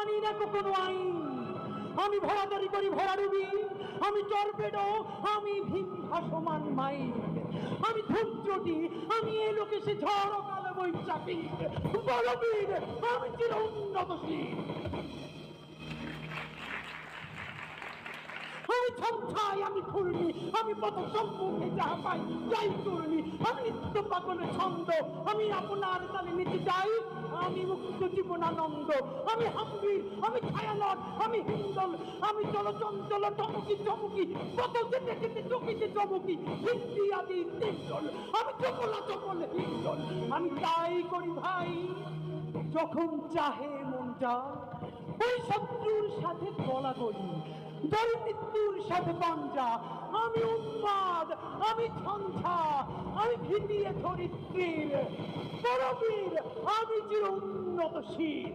মানি না কোনো আইন। আমি ভরাদারি করি ভরাডুবি, আমি টর্পেডো, আমি ভীম ভাসমান মাইক, আমি ধূমজ্যোতি, আমি এ লোকে সে ঝড় কালো বৈশাখী, বলবীর, আমি চির উন্নতশীল। আমি ছমছাই, আমি ঘূর্ণি, আমি পথ সম্মুখে যাহা পাই যাই করুনি, আমি নিত্য পাগলের ছন্দ, আমি আপনার তালে নিতে যাই, আমি মুক্ত জীবনানন্দ, আমি হাম্বির, আমি ছায়ানট, আমি হিন্দল, আমি চলচঞ্চল টমকি চমকি, কত যেতে যেতে চকিতে চমকি, হিন্দি আদি তিনজল, আমি চপলা চপল হিন্দল। আমি তাই করি ভাই যখন চাহে মনটা, ওই শত্রুর সাথে গলা করি, ধরি মৃত্যুর সাথে পাঞ্জা। আমি উন্মাদ, আমি ঝঞ্ঝা, আমি ভিতিয়ে ধরিত্রীর বড়বীর, আমি চির উন্নতশীল।